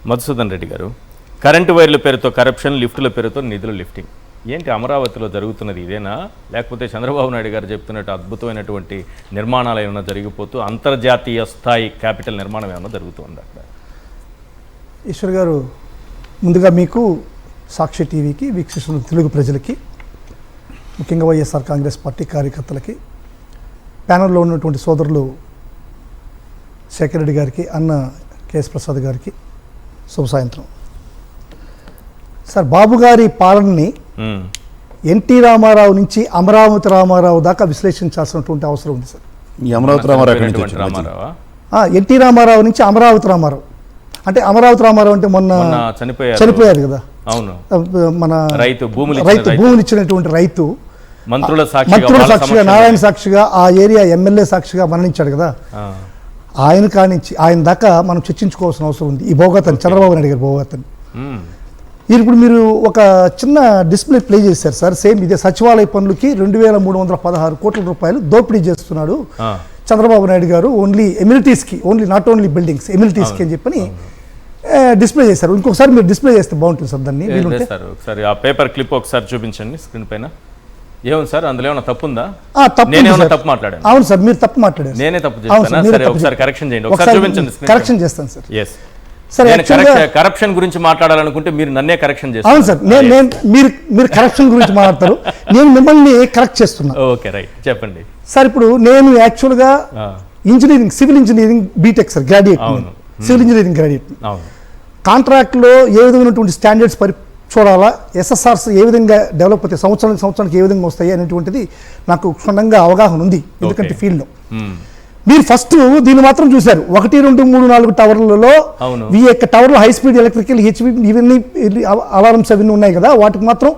మధుసూదన్ రెడ్డి గారు, కరెంటు వైర్ల పేరుతో కరప్షన్, లిఫ్టుల పేరుతో నిధులు లిఫ్టింగ్, ఏంటి అమరావతిలో జరుగుతున్నది ఇదేనా? లేకపోతే చంద్రబాబు నాయుడు గారు చెప్తున్నట్టు అద్భుతమైనటువంటి నిర్మాణాలు ఏమైనా జరిగిపోతూ అంతర్జాతీయ స్థాయి క్యాపిటల్ నిర్మాణం ఏమైనా జరుగుతుంది అక్కడ? ఈశ్వర్ గారు, ముందుగా మీకు, సాక్షి టీవీకి, వీక్షిస్తున్న తెలుగు ప్రజలకి, ముఖ్యంగా వైఎస్ఆర్ కాంగ్రెస్ పార్టీ కార్యకర్తలకి, ప్యానల్లో ఉన్నటువంటి సోదరులు శేఖర్ రెడ్డి గారికి, అన్న కేఎస్ ప్రసాద్ గారికి శుభ సాయంత్రం. సార్, బాబు గారి పాలనని ఎన్టీ రామారావు నుంచి అమరావతి రామారావు దాకా విశ్లేషించాల్సినటువంటి అవసరం ఉంది సార్. ఎన్టీ రామారావు నుంచి అమరావతి రామారావు అంటే, అమరావతి రామారావు అంటే మొన్న చనిపోయారు కదా, మన రైతు భూములు ఇచ్చినటువంటి రైతు, మంత్రుల సాక్షిగా, నారాయణ సాక్షిగా, ఆ ఏరియా ఎమ్మెల్యే సాక్షిగా మరణించాడు కదా, ఆయన కానించి ఆయన దాకా మనం చర్చించుకోవాల్సిన అవసరం ఉంది. ఈ భోగతని, చంద్రబాబు నాయుడు గారి భోగతని. ఇప్పుడు మీరు ఒక చిన్న డిస్ప్లే ప్లే చేశారు సార్, సేమ్ ఇదే సచివాలయ పనులకి 2316 కోట్ల రూపాయలు దోపిడీ చేస్తున్నాడు చంద్రబాబు నాయుడు గారు, ఓన్లీ ఎమ్యూనిటీస్కి, ఓన్లీ నాట్ ఓన్లీ బిల్డింగ్స్, ఎమ్యూనిటీస్కి అని చెప్పని డిస్ప్లే చేశారు. ఇంకొకసారి మీరు డిస్ప్లే చేస్తే బాగుంటుంది సార్. దాన్ని ఒకసారి ఆ పేపర్ క్లిప్ ఒకసారి చూపించండి స్క్రీన్ పైన. ఏముంది సార్, అందులో ఏమైనా తప్పు ఉందా? తప్పు మాట్లాడాను. అవును సార్, మీరు తప్పు మాట్లాడారు. నేనే తప్పు చేస్తాను. ఒకసారి కరెక్షన్ చేయండి, ఒకసారి చూపించండి. కరెక్షన్ చేస్తాను సార్. ఎస్, కరప్షన్ గురించి మాట్లాడాలనుకుంటే మీరు నన్నే కరెక్షన్ చేస్తారు. అవును సార్, మీరు కరప్షన్ గురించి మాట్లాడతారు, నేను మిమ్మల్ని కరెక్ట్ చేస్తున్నా. ఓకే, రైట్, చెప్పండి సార్. ఇప్పుడు నేను యాక్చువల్గా engineering, civil engineering B.Tech sir, graduate, civil engineering graduate. కాంట్రాక్ట్లో ఏ విధమైనటువంటి స్టాండర్డ్స్ చూడాలా, ఎస్ఎస్ఆర్స్ ఏ విధంగా డెవలప్ అవుతాయి, సంవత్సరానికి ఏ విధంగా వస్తాయి అనేటువంటిది నాకు క్షుణ్ణంగా అవగాహన ఉంది. ఎందుకంటే ఫీల్డ్లో మీరు ఫస్ట్ దీన్ని మాత్రం చూశారు, 1, 2, 3, 4 టవర్లలో ఈ యొక్క టవర్లో హై స్పీడ్ ఎలక్ట్రికల్, హెచ్వి, ఇవన్నీ అలారమ్స్ అవన్నీ ఉన్నాయి కదా, వాటికి మాత్రం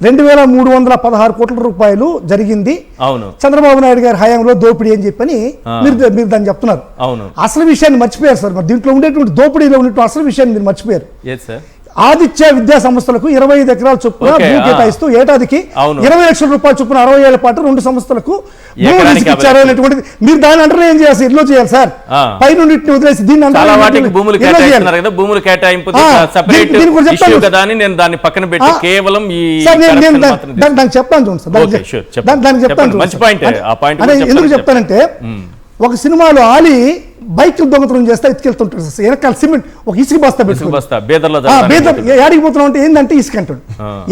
2316 కోట్ల రూపాయలు జరిగింది చంద్రబాబు నాయుడు గారి హయాంలో దోపిడీ అని చెప్పని మీరు దాన్ని చెప్తున్నారు. అసలు విషయాన్ని మర్చిపోయారు సార్. మరి దీంట్లో ఉండేటువంటి దోపిడీలో ఉన్నటువంటి అసలు విషయాన్ని మీరు మర్చిపోయారు. ఆదిత్య విద్యా సంస్థలకు 25 ఎకరాల చొప్పున భూ కేటాయిస్తూ ఏడాదికి 20 లక్షల రూపాయల చొప్పున 60 ఏళ్ల పాటు 2 సంస్థలకు ఇచ్చారు అనేటువంటిది. మీరు దాని అంటారు ఏం చేయాలి, ఎల్లో చేయాలి సార్, పై నుండి వదిలేసి దీన్ని దానికి చెప్తాను చూడండి సార్, దానికి చెప్తాను చూడండి. ఎందుకు చెప్తానంటే, ఒక సినిమాలో ఆలి బైక్ దొంగతనం చేస్తా ఎత్తుకెళ్తుంటాడు సార్, వెనకాల సిమెంట్ ఒక ఇసుక బస్తా పెట్టుకుంటాడు. ఏడికి పోతున్నావు అంటే ఏంటంటే ఇసుక అంటాడు,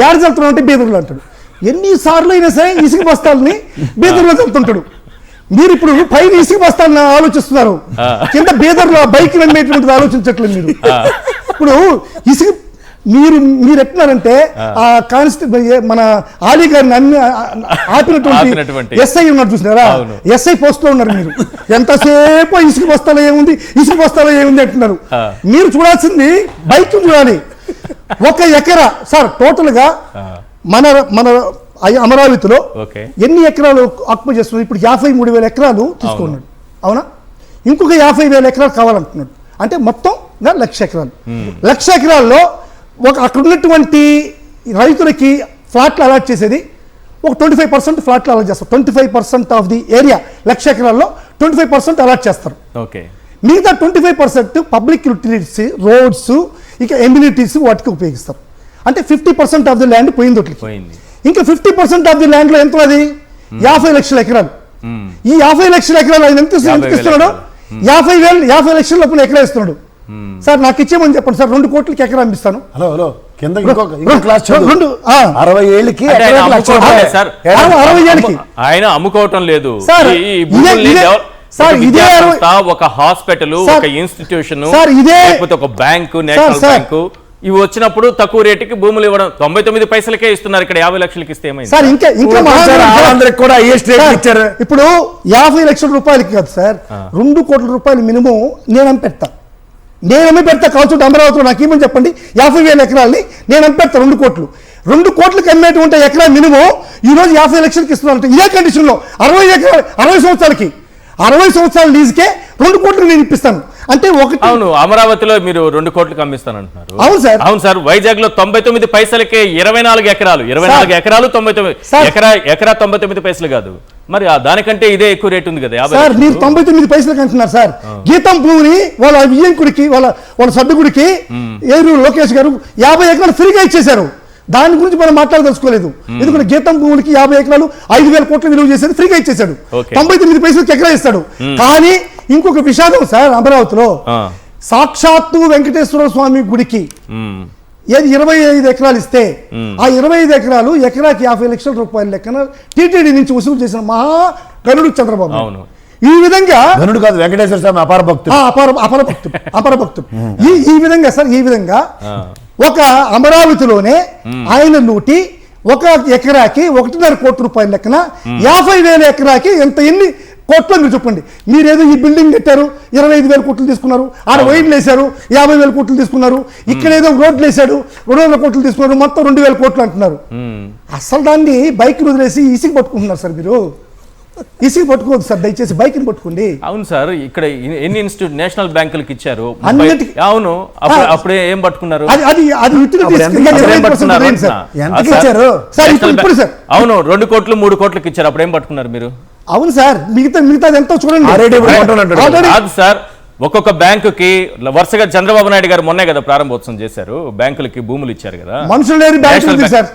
ఏడు చల్లుతున్నావు అంటే బీదర్లు అంటాడు. ఎన్నిసార్లు అయినా సరే ఇసుక బస్తాలని బీదర్లో చల్లుతుంటాడు. మీరు ఇప్పుడు పైన ఇసుక బస్తాలను ఆలోచిస్తున్నారు, కింద బీదర్లో బైక్ నమ్మేటువంటిది ఆలోచించట్లేదు మీరు. ఇప్పుడు ఇసుక మీరు ఎట్టినారంటే ఆ కానిస్టేబుల్ మన ఆలీ గారిని ఆపినటువంటి ఎస్ఐ ఉన్నారు చూసినారా, ఎస్ఐ పోస్ట్ లో ఉన్నారు. మీరు ఎంతసేపు ఇసుక బస్తాలో ఏముంది, ఇసుక బస్తాలో ఏముంది అంటున్నారు. మీరు చూడాల్సింది బైక్ చూడాలి. 1 ఎకరా సార్ టోటల్ గా మన అమరావతిలో ఎన్ని ఎకరాలు ఆక్యుపై చేస్తున్నారు? ఇప్పుడు 53,000 ఎకరాలు తీసుకున్నాడు, అవునా? ఇంకొక 50,000 ఎకరాలు కావాలంటున్నాడు. అంటే మొత్తం 1,00,000 ఎకరాలు. 1,00,000 ఎకరాల్లో అక్కడ ఉన్నటువంటి రైతులకి ఫ్లాట్లు అలాట్ చేసేది ఒక 25% ఫ్లాట్లు అలాట్ చేస్తారు. 25% ఆఫ్ ది ఏరియా 1,00,000 ఎకరాల్లో 25% అలాట్ చేస్తారు. మిగతా 25% పబ్లిక్ యూటిలిటీస్, రోడ్స్, ఇక ఎమ్యూనిటీస్ వాటికి ఉపయోగిస్తారు. అంటే 50% ఆఫ్ ది ల్యాండ్ పోయింది. ఇంకా 50% ఆఫ్ ది ల్యాండ్ లో ఎంత ఉన్నది? 50 లక్షల ఎకరాలు. ఈ 50 లక్షల ఎకరాలు ఆయన ఎంత ఇస్తున్నాడు? 50 లక్షల లోపల ఎకరా ఇస్తున్నాడు. సార్ నాకు ఇచ్చేమని చెప్పండి సార్, 2 కోట్లకి ఎకరా అనిపిస్తాను. ఆయన అమ్ముకోవటం లేదు సార్. ఇదే ఒక హాస్పిటల్, ఒక ఇన్స్టిట్యూషన్, ఒక బ్యాంకు, నేషనల్ బ్యాంకు, ఇవి వచ్చినప్పుడు తక్కువ రేటుకి భూములు ఇవ్వడం 99 పైసలకే ఇస్తున్నారు. ఇక్కడ 50 లక్షలకి ఇస్తే సార్ ఇంకా కూడా ఇప్పుడు 50 లక్షల రూపాయలకి కాదు సార్, 2 కోట్ల రూపాయలు మినిమం నేను అమ్మి పెడతా కావచ్చు. అమరావతిలో నాకు ఏమని చెప్పండి, 50,000 ఎకరాలని నేను అమ్మి పెడతా 2 కోట్లు. 2 కోట్లకి అమ్మేటువంటి ఎకరా మినిమం ఈ రోజు 50 లక్షలకి ఇస్తున్నారు. ఇదే కండిషన్ లో 60 సంవత్సరాలకి 60 సంవత్సరాల లీజుకే 2 కోట్లు నేను ఇప్పిస్తాను అంటే ఒకటి. అవును, అమరావతిలో మీరు 2 కోట్లకు అమ్మిస్తానంటున్నారు. అవును సార్. అవును సార్, వైజాగ్ లో 99 పైసలకే 24 ఎకరాలు 99 ఎకరా 99 పైసలు కాదు, మరి దానికంటే ఇదే ఎక్కువ రేట్ ఉంది కదా. సార్ మీరు 99 పైసలకి అంటున్నారు సార్. గీతం భూమిని వాళ్ళ వియ్యంకుడికి వాళ్ళ సభ్యుడికి ఏరు లోకేష్ గారు 50 ఎకరాలు ఫ్రీగా ఇచ్చేశారు. దాని గురించి మనం మాట్లాడదలుచుకోలేదు. ఎందుకంటే గీతం భూములకి 50 ఎకరాలు 5,000 కోట్లు విలువ చేసేది ఫ్రీగా ఇచ్చేశాడు. 99 పైసలకి ఎకరా ఇస్తాడు. కానీ ఇంకొక విషాదం సార్, అమరావతిలో సాక్షాత్తు వెంకటేశ్వర స్వామి గుడికి ఏది 25 ఎకరాలు ఇస్తే ఆ 25 ఎకరాలు ఎకరాకి 50 లక్షల రూపాయల లెక్కన టీటీడీ నుంచి వసూలు చేసిన మహా గనుడు చంద్రబాబు. ఈ విధంగా గనుడు కాదు, వెంకటేశ్వర స్వామి అపార భక్తుడు. ఈ విధంగా సార్, ఈ విధంగా ఒక అమరావతిలోనే ఆయన లూటి ఒక ఎకరాకి 1.5 కోట్ల రూపాయల లెక్కన 50,000 ఎకరాకి ఎన్ని కోట్లు మీరు చెప్పండి. మీరేదో ఈ బిల్డింగ్ కట్టారు 25,000 కోట్లు తీసుకున్నారు, ఆడ వైర్లు వేశారు 50,000 కోట్లు తీసుకున్నారు, ఇక్కడేదో రోడ్లు వేశాడు 200 కోట్లు తీసుకున్నారు, మొత్తం 2,000 కోట్లు అంటున్నారు. అసలు దాన్ని బైక్ వదిలేసి ఈసీకి పట్టుకుంటున్నారు సార్. మీరు ఈసీకి పట్టుకోవద్దు సార్, దయచేసి బైక్ని పట్టుకోండి. అవును సార్, ఇక్కడ ఎన్ని ఇన్స్టిట్యూట్ నేషనల్ బ్యాంకులకు ఇచ్చారు. అవును, అప్పుడే ఏం పట్టుకున్నారు? అవును, 2 కోట్లు 3 కోట్లకి ఇచ్చారు, అప్పుడు ఏం పట్టుకున్నారు మీరు? అవును సార్, మిగతాది ఎంతో చూడండి. కాదు సార్, ఒక్కొక్క బ్యాంకుకి వరుసగా చంద్రబాబు నాయుడు గారు మొన్నే కదా ప్రారంభోత్సవం చేశారు, బ్యాంకులకి భూములు ఇచ్చారు కదా. మనుషులు లేని బ్యాంకులు సార్,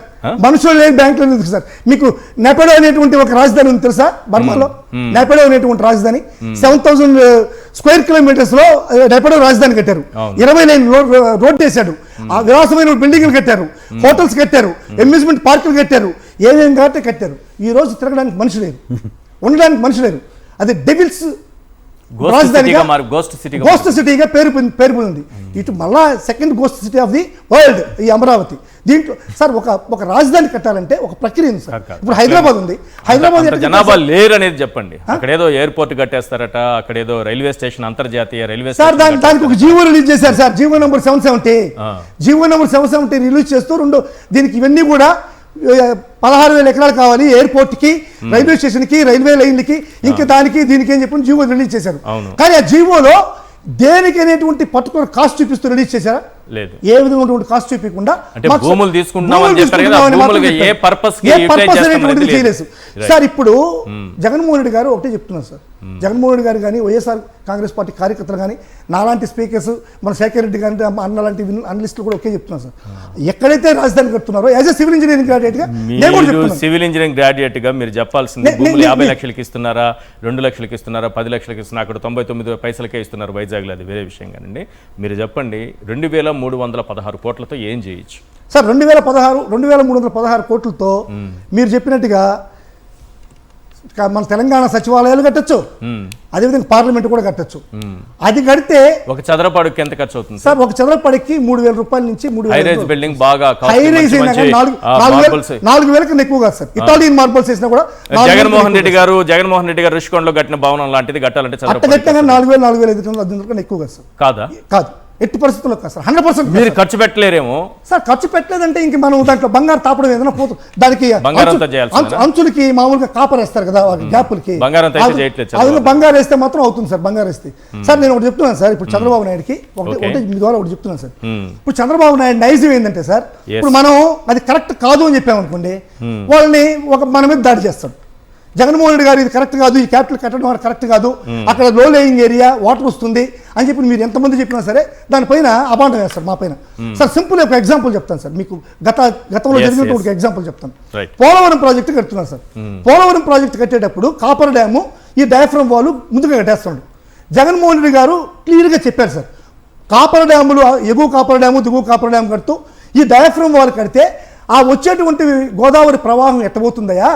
మనుషులు లేని బ్యాంకులు ఎందుకు సార్? మీకు నెపెడో అనేటువంటి ఒక రాజధాని ఉంది తెలుసా బర్మాలో? నెపెడో అనేటువంటి రాజధాని 7,000 స్క్వేర్ కిలోమీటర్స్ లో నెపెడో రాజధాని కట్టారు. 20 లైన్ రోడ్ వేశాడు, ఆ విలాసమైన బిల్డింగ్లు కట్టారు, హోటల్స్ కట్టారు, అమ్యూజ్మెంట్ పార్కులు కట్టారు, ఏమేమి కాబట్టి కట్టారు. ఈ రోజు తిరగడానికి మనుషు లేరు, ఉండడానికి మనుషు లేరు. అది డెవిల్స్ గోస్ట్ సిటీగా పేరు పొందింది. ఇటు మళ్ళా second ghost city of the world ఈ అమరావతి. దీంట్లో సార్ ఒక రాజధాని కట్టాలంటే ఒక ప్రక్రియ ఉంది సార్. ఇప్పుడు హైదరాబాద్ ఉంది, హైదరాబాద్ జనాభా లేరు అనేది చెప్పండి. అక్కడేదో ఎయిర్పోర్ట్ కట్టేస్తారట, అక్కడేదో రైల్వే స్టేషన్, అంతర్జాతీయ రైల్వే సార్, దానికి ఒక జీవో రిలీజ్ చేశారు సార్, జీవో నెంబర్ 770 రిలీజ్ చేస్తూ దీనికి ఇవన్నీ కూడా 16,000 ఎకరాలు కావాలి ఎయిర్పోర్ట్కి, రైల్వే స్టేషన్కి, రైల్వే లైన్లకి, ఇంకా దానికి దీనికి అని చెప్పి జీవో రిలీజ్ చేశారు. కానీ ఆ జీవోలో దేనికి అనేటువంటి పర్టికులర్ కాస్ట్ చూపిస్తూ రిలీజ్ చేశారా? లేదు. ఏ విధమైనటువంటి కాస్ట్ చూపించకుండా చేయలేదు సార్. ఇప్పుడు జగన్మోహన్ రెడ్డి గారు ఒకటే చెప్తున్నారు సార్. జగన్మోహన్ రెడ్డి గారు కానీ వైఎస్ఆర్ కాంగ్రెస్ పార్టీ కార్యకర్తలు కానీ నాలాంటి స్పీకర్స్ మన శేఖర్ రెడ్డి గారి అన్న లాంటి అనలిస్టులు కూడా ఒకే చెప్తున్నారు సార్. ఎక్కడైతే రాజధాని కడుతున్నారో as a civil engineering graduate గా సివిల్ ఇంజనీరింగ్ గ్రాడ్యుయేట్ గా మీరు చెప్పాల్సింది 50 లక్షలకి ఇస్తున్నారా, 2 లక్షలకి ఇస్తున్నారా, 10 లక్షలకి ఇస్తున్నారు, అక్కడ 99 పైసలకే ఇస్తున్నారు వైజాగ్ లో, అది వేరే విషయం. కానండి మీరు చెప్పండి, 2,316 కోట్లతో ఏం చేయొచ్చు సార్? 2,316 కోట్లతో మీరు చెప్పినట్టుగా మన తెలంగాణ సచివాలయాలు కట్టచ్చు, అదేవిధంగా పార్లమెంట్ కూడా కట్టచ్చు. అది కడితే ఒక చదరపడికి ఎంత ఖర్చు అవుతుంది సార్? ఒక చదరపడికి 3,000 రూపాయల నుంచి 3,000 బిల్డింగ్ బాగా 4,000 కన్నా ఎక్కువ కాదు సార్. ఇటాలియన్ మార్బల్స్ వేసినా కూడా జగన్మోహన్ రెడ్డి గారు రుషికొండలో కట్టిన భవనం లాంటిది కట్టాలంటే 4,000 కన్నా ఎక్కువ కాదు సార్. కాదు, ఎట్టి పరిస్థితుల్లో కాదు సార్. 100% మీరు ఖర్చు పెట్టలేరేమో సార్. ఖర్చు పెట్టలేదంటే ఇంక మనం దాంట్లో బంగారు తాపడం ఏదైనా పోతుంది. దానికి అంచులకి మామూలుగా కాపర్ వేస్తారు కదా, గ్యాపులకి బంగారు వేస్తే మాత్రం అవుతుంది సార్. బంగారు వేస్తే సార్ నేను ఒకటి చెప్తున్నాను సార్. ఇప్పుడు చంద్రబాబు నాయుడుకి మీ ద్వారా ఒకటి చెప్తున్నాను సార్. ఇప్పుడు చంద్రబాబు నాయుడు నైజం ఏంటంటే సార్, ఇప్పుడు మనం అది కరెక్ట్ కాదు అని చెప్పామనుకోండి, వాళ్ళని మన మీద దాడి చేస్తాడు. జగన్మోహన్ రెడ్డి గారు ఇది కరెక్ట్ కాదు, ఈ క్యాపిటల్ కట్టడం కరెక్ట్ కాదు, అక్కడ లో లేయింగ్ ఏరియా వాటర్ వస్తుంది అని చెప్పి మీరు ఎంతమంది చెప్పినా సరే దానిపైన అబాండం వేస్తారు మా పైన. సార్ సింపుల్ ఒక ఎగ్జాంపుల్ చెప్తాను సార్ మీకు. గతంలో జరిగినట్టు ఒక ఎగ్జాంపుల్ చెప్తాను. పోలవరం ప్రాజెక్టు కడుతున్నారు సార్. పోలవరం ప్రాజెక్టు కట్టేటప్పుడు కాపర్ డ్యాము ఈ డయాఫ్రమ్ వాల్ ముందుగా కట్టేస్తున్నాడు. జగన్మోహన్ రెడ్డి గారు క్లియర్గా చెప్పారు సార్, కాపర్ డ్యాములు ఎగువ కాపర్ డ్యాము దిగువ కాపర్ డ్యాము కడుతూ ఈ డయాఫ్రమ్ వాల్ కడితే ఆ వచ్చేటువంటి గోదావరి ప్రవాహం ఎట్టబోతుందయా,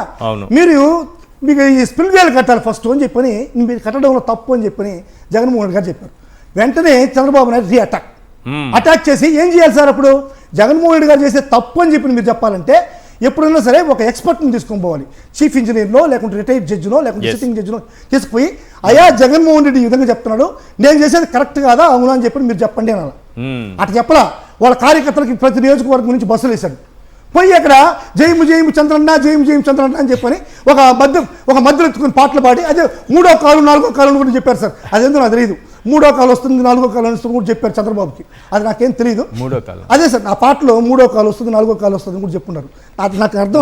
మీకు ఈ స్పిల్ వేలు కట్టాలి ఫస్ట్ అని చెప్పని, మీరు కట్టడంలో తప్పు అని చెప్పని జగన్మోహన్ రెడ్డి గారు చెప్పారు. వెంటనే చంద్రబాబు నాయుడు అటాక్ చేసి ఏం చేయాలి సార్? అప్పుడు జగన్మోహన్ రెడ్డి గారు చేసే తప్పు అని చెప్పి మీరు చెప్పాలంటే ఎప్పుడైనా సరే ఒక ఎక్స్పర్ట్ని తీసుకొని పోవాలి. చీఫ్ ఇంజనీర్లో లేకుంటే రిటైర్డ్ జడ్జినో లేకుంటే సిట్టింగ్ జడ్జినో తీసుకుపోయి, అయ్యా జగన్మోహన్ రెడ్డి ఈ విధంగా చెప్తున్నాడు, నేను చేసేది కరెక్ట్ కాదా అవునా అని చెప్పి మీరు చెప్పండి అనాలి. అట్లా చెప్పలా. వాళ్ళ కార్యకర్తలకి ప్రతి నియోజకవర్గం నుంచి బస్సులు వేశాడు. పోయి అక్కడ జయము జయము చంద్రన్న జయము జయము చంద్రన్న అని చెప్పని ఒక మధ్యలో ఎత్తుకుని పాటలు పాడి అదే 3వ కాలు 4వ కాలు అని కూడా చెప్పారు సార్. అదేందో నాకు తెలియదు. 3వ కాలు వస్తుంది 4వ కాలు వస్తుంది కూడా చెప్పారు చంద్రబాబుకి. అది నాకేం తెలియదు. 3వ కాలు అదే సార్ ఆ పాటలో 3వ కాలు వస్తుంది 4వ కాలు వస్తుంది కూడా చెప్పున్నారు. నాకు అర్థం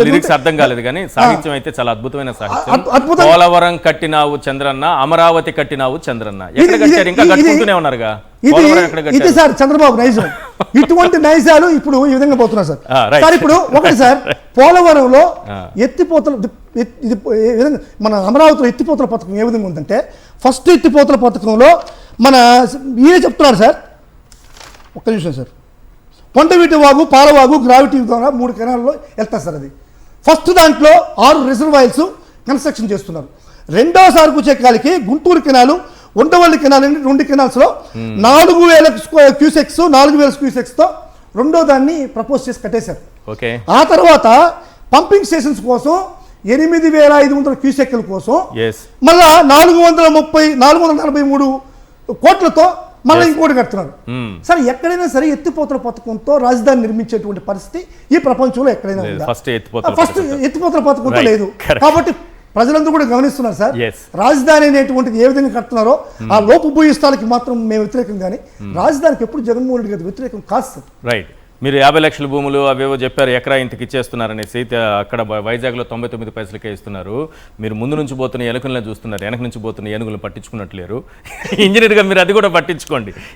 లిరిక్స్ అర్థం కాలేదు కానీ సాహిత్యం అయితే చాలా అద్భుతమైన సాహిత్యం. అద్భుతం. పోలవరం కట్టినావు చంద్రన్న, అమరావతి కట్టినావు చంద్రన్న. ఎక్కడ కట్టారు? ఇంకా కట్టుకుంటూనే ఉన్నారుగా. పోలవరం ఎక్కడ ఇది కట్టారు? సార్ చంద్రబాబు నైజం. ఇటువంటి నైజాలు ఇప్పుడు ఈ విధంగా పోతున్నారు సార్. right. సార్ ఇప్పుడు ఒకటి సార్, పోలవరంలో ఎత్తిపోతలు ఇది ఏ విధంగా మన అమరావతిలో ఎత్తిపోతల పథకం ఏ విధంగా ఉందంటే, ఫస్ట్ ఎత్తిపోతల పథకంలో మన ఈయన చెప్తున్నారు సార్, ఒక్క నిమిషం సార్, కొండవీటి వాగు, పాలవాగు, గ్రావిటీ ద్వారా 3 కెనాల్లో వెళ్తారు సార్. అది ఫస్ట్ దాంట్లో 6 రిజర్వాయర్స్ కన్స్ట్రక్షన్ చేస్తున్నారు. రెండోసారి వచ్చే కాలికి గుంటూరు కెనాలు, ఉండవల్లి కెనాల్ అని 2 కెనాల్స్లో 4000 క్యూసెక్స్ 4000 క్యూసెక్స్తో రెండో దాన్ని ప్రపోజ్ చేసి కట్టేశారు. ఓకే. ఆ తర్వాత పంపింగ్ స్టేషన్స్ కోసం 8500 క్యూసెక్ల కోసం మళ్ళా 443 కోట్లతో మళ్ళీ ఇంకోటి కడుతున్నారు. సరే ఎక్కడైనా సరే ఎత్తిపోతల పథకంతో రాజధాని నిర్మించేటువంటి పరిస్థితి ఈ ప్రపంచంలో ఎక్కడైనా ఉందా? ఫస్ట్ ఎత్తిపోతల పథకంతో లేదు. కాబట్టి ప్రజలందరూ కూడా గమనిస్తున్నారు సార్, రాజధాని అనేటువంటిది ఏ విధంగా కడుతున్నారో ఆ లోపు భూయిష్టాలకి మాత్రం మేము వ్యతిరేకం, కానీ రాజధానికి ఎప్పుడు జగన్మోహన్ రెడ్డి గారి వ్యతిరేకం కాదు సార్. రైట్. మీరు 50 లక్షల భూములు అవేవో చెప్పారు, ఎకరా ఇంతకి ఇచ్చేస్తున్నారనేసి. అక్కడ వైజాగ్లో 99 పైసలకే ఇస్తున్నారు. మీరు ముందు నుంచి పోతున్న ఎలుకలను చూస్తున్నారు, వెనక నుంచి పోతున్న ఏనుగులను పట్టించుకున్నట్లేరు. ఇంజనీర్గా మీరు అది కూడా పట్టించుకోండి.